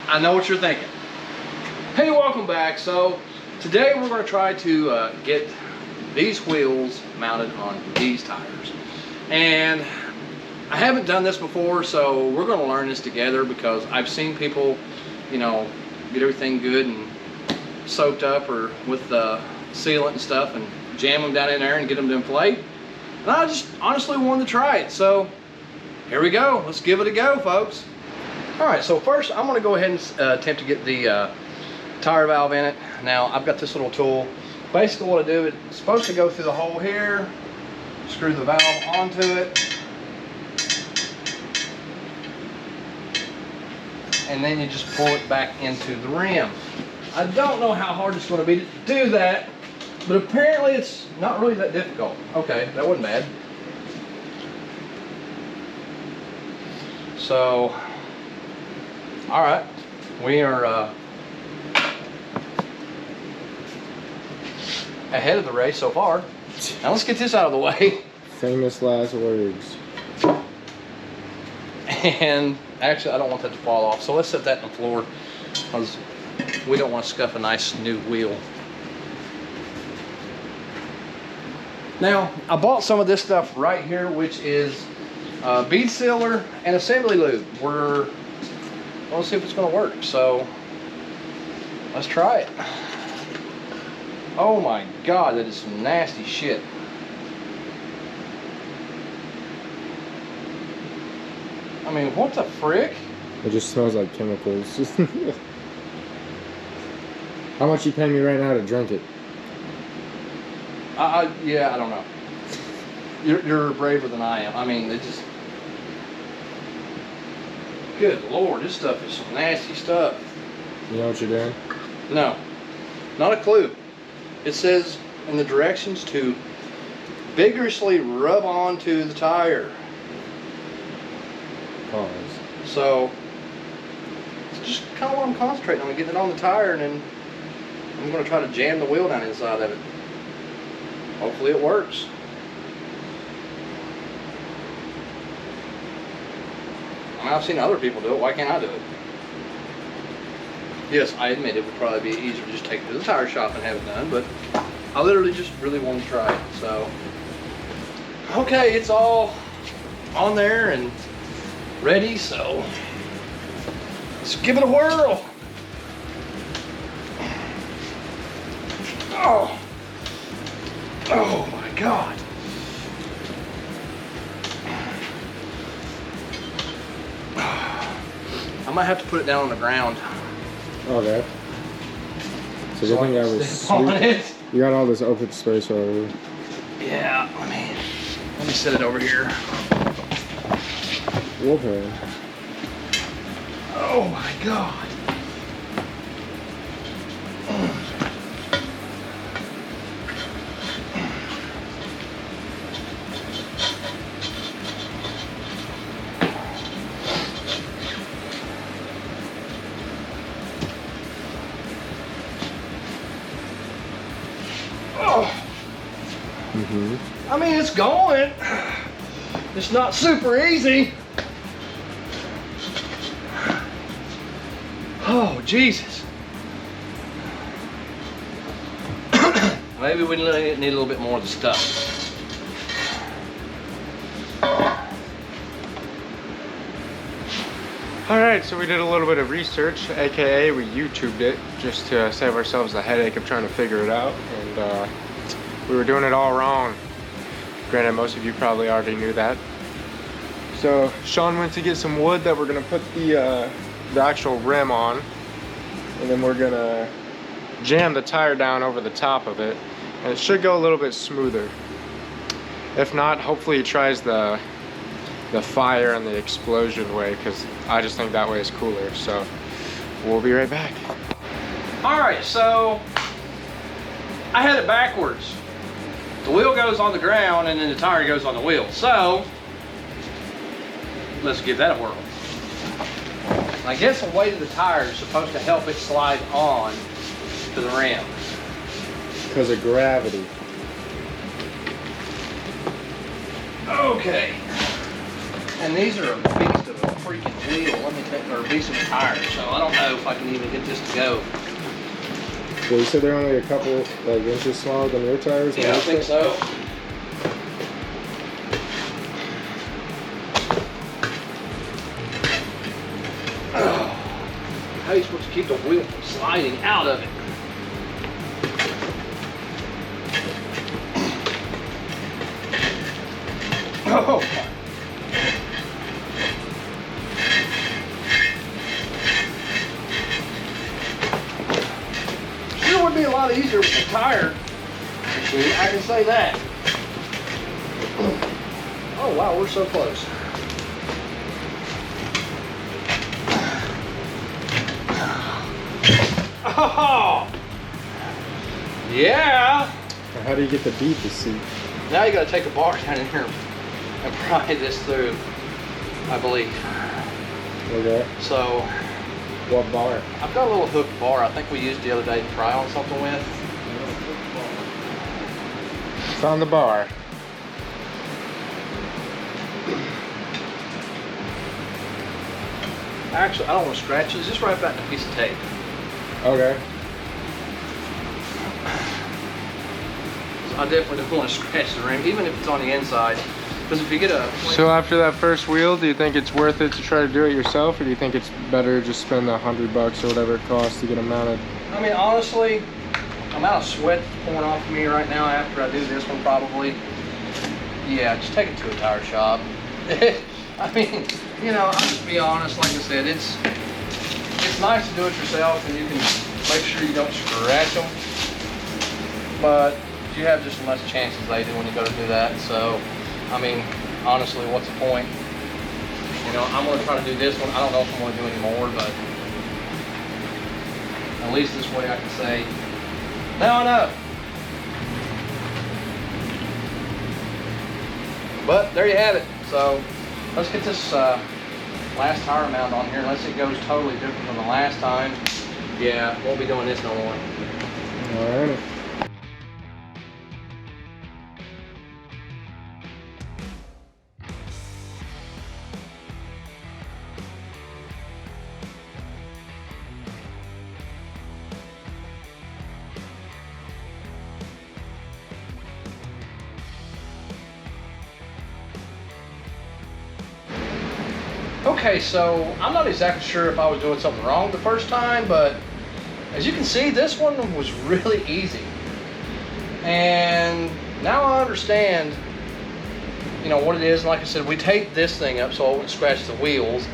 I know what you're thinking. Hey, welcome back. So today we're going to try to get these wheels mounted on these tires. And I haven't done this before, so we're going to learn this together because I've seen people, you know, get everything good and soaked up or with sealant and stuff and jam them down in there and get them to inflate. And I just honestly wanted to try it. So here we go. Let's give it a go, folks. All right, so first I'm going to go ahead and attempt to get the tire valve in it. Now I've got this little tool. Basically what I do, it's supposed to go through the hole here, screw the valve onto it, and then you just pull it back into the rim. I don't know how hard it's going to be to do that, but apparently it's not really that difficult. Okay, that wasn't bad. So, all right, we are ahead of the race so far. Now let's get this out of the way. Famous last words. And actually, I don't want that to fall off, so let's set that on the floor because we don't want to scuff a nice new wheel. Now, I bought some of this stuff right here, which is bead sealer and assembly lube. Let's see if it's going to work. So let's try it. Oh my God, that is some nasty shit. I mean, what the frick? It just smells like chemicals. How much you pay me right now to drink it? Yeah, I don't know. You're braver than I am. I mean, it just... Good Lord, this stuff is some nasty stuff. You know what you're doing? No, not a clue. It says in the directions to vigorously rub onto the tire. Pause. So, it's just kind of what I'm concentrating on, getting it on the tire, and then I'm going to try to jam the wheel down inside of it. Hopefully it works. I mean, I've seen other people do it. Why can't I do it? Yes, I admit it would probably be easier to just take it to the tire shop and have it done, but I literally just really want to try it. So, okay, it's all on there and ready, so let's give it a whirl. Oh my God. I might have to put it down on the ground. Okay. So good thing I was sweet. You got all this open space over here. Yeah, let me set it over here. Okay. Oh my God. I mean, it's going. It's not super easy. Oh, Jesus. Maybe we need a little bit more of the stuff. Alright, so we did a little bit of research, aka we YouTubed it, just to save ourselves the headache of trying to figure it out, and we were doing it all wrong. Granted, most of you probably already knew that. So Sean went to get some wood that we're gonna put the actual rim on, and then we're gonna jam the tire down over the top of it, and it should go a little bit smoother. If not, hopefully he tries the fire and the explosion way, because I just think that way is cooler. So we'll be right back. All right, so I had it backwards. The wheel goes on the ground and then the tire goes on the wheel. So let's give that a whirl. I guess the weight of the tire is supposed to help it slide on to the rim. Because of gravity. Okay. And these are a beast of a freaking wheel, let me tell you, or a beast of a tire. So I don't know if I can even get this to go. Yeah, you said they're only a couple like inches smaller than your tires? Yeah, I think so. How are you supposed to keep the wheel from sliding out of it? Oh. Sure would be a lot easier with a tire. See, I can say that. Oh wow, we're so close. Oh! Yeah! How do you get the bead to see? Now you gotta take a bar down in here and pry this through, I believe. Okay. So, What bar? I've got a little hooked bar I think we used the other day to pry on something with. Found the bar. Actually, I don't want to scratch this. Just write back a piece of tape. Okay. I definitely don't want to scratch the rim, even if it's on the inside. Because if you get a... So after that first wheel, do you think it's worth it to try to do it yourself, or do you think it's better to just spend the $100 or whatever it costs to get them mounted? I mean, honestly, the amount of sweat that's pouring off of me right now after I do this one probably, yeah, just take it to a tire shop. I mean, you know, I'll just be honest, like I said, it's nice to do it yourself and you can make sure you don't scratch them, but you have just as much chance as they do when you go to do that. So, I mean, honestly, what's the point? You know, I'm going to try to do this one. I don't know if I'm going to do any more, but at least this way I can say, now I know. But there you have it. So let's get this last tire mount on here, unless it goes totally different from the last time. Yeah, won't be doing this no more. All right. Okay, so I'm not exactly sure if I was doing something wrong the first time, but as you can see, this one was really easy. And now I understand, you know, what it is. And like I said, we taped this thing up so I wouldn't scratch the wheels,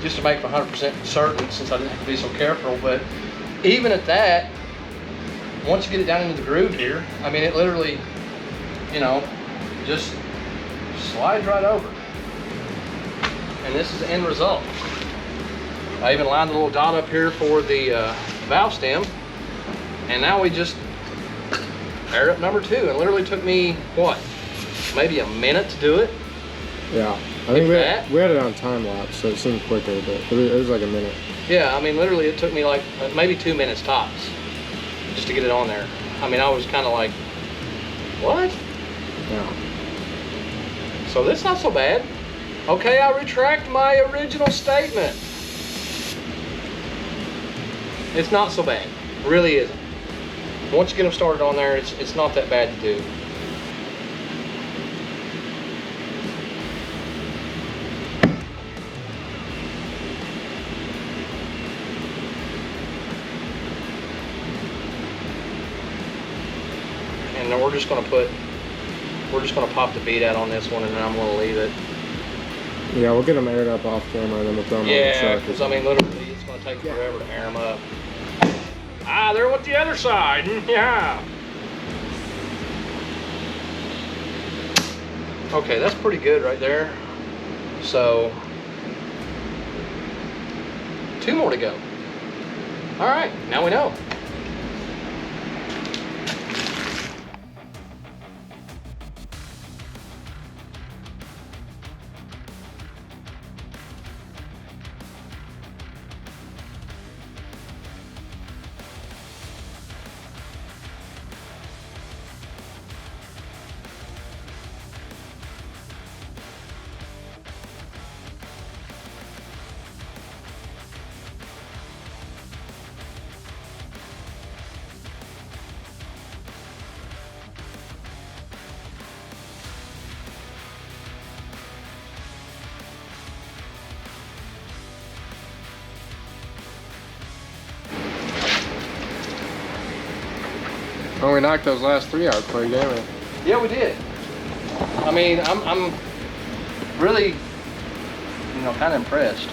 just to make 100% certain, since I didn't have to be so careful. But even at that, once you get it down into the groove here, I mean, it literally, you know, just slides right over. And this is the end result. I even lined a little dot up here for the valve stem. And now we just air up number 2. And literally took me, what, maybe a minute to do it? Yeah. I think we had it on time lapse, so it seemed quicker, but it was like a minute. Yeah, I mean, literally it took me like maybe 2 minutes tops just to get it on there. I mean, I was kind of like, what? Yeah. So that's not so bad. Okay, I retract my original statement. It's not so bad. It really isn't. Once you get them started on there, it's not that bad to do. And then we're just gonna pop the bead out on this one, and then I'm gonna leave it. Yeah, we'll get them aired up off camera, and then we'll throw them on the truck. Yeah, because I mean, literally, it's going to take forever to air them up. Ah, they're with the other side. Yeah. Okay, that's pretty good right there. So, 2 more to go. All right, now we know. Well, we knocked those last 3 out quick, didn't we? Yeah, we did. I mean, I'm really, you know, kind of impressed.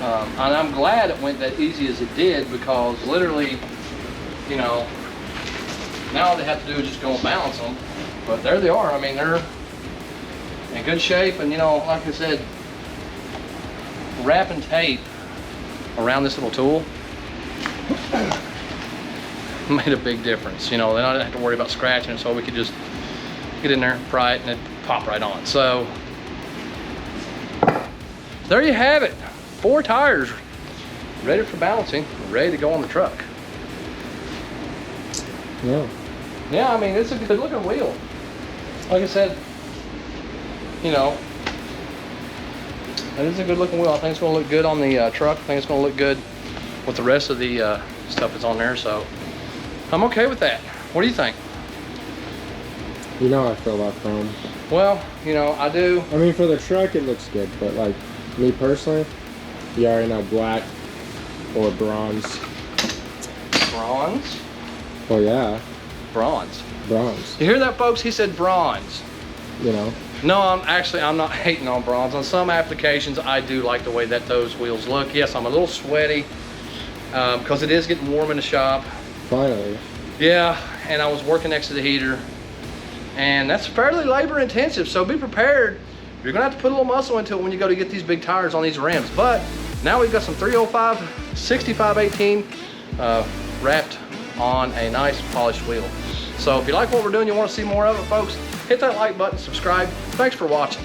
And I'm glad it went that easy as it did, because literally, you know, now all they have to do is just go and balance them. But there they are. I mean, they're in good shape. And, you know, like I said, wrapping tape around this little tool made a big difference. You know, they don't have to worry about scratching it, so we could just get in there, pry it, and it pop right on. So there you have it. 4 tires ready for balancing, ready to go on the truck. Yeah. Yeah, I mean, it's a good looking wheel. Like I said, you know, it is a good looking wheel. I think it's going to look good on the truck. I think it's going to look good with the rest of the stuff that's on there. So I'm okay with that. What do you think? You know how I feel about chrome. Well, you know, I do. I mean, for the truck, it looks good, but like me personally, you already know black or bronze. Bronze? Well, yeah. Bronze. Bronze. You hear that, folks? He said bronze. You know. No, I'm not hating on bronze. On some applications, I do like the way that those wheels look. Yes, I'm a little sweaty because it is getting warm in the shop. Finally. Yeah, and I was working next to the heater, and that's fairly labor intensive, so be prepared. You're gonna have to put a little muscle into it when you go to get these big tires on these rims. But now we've got some 305 6518 wrapped on a nice polished wheel. So if you like what we're doing, you want to see more of it, folks, hit that like button, subscribe. Thanks for watching.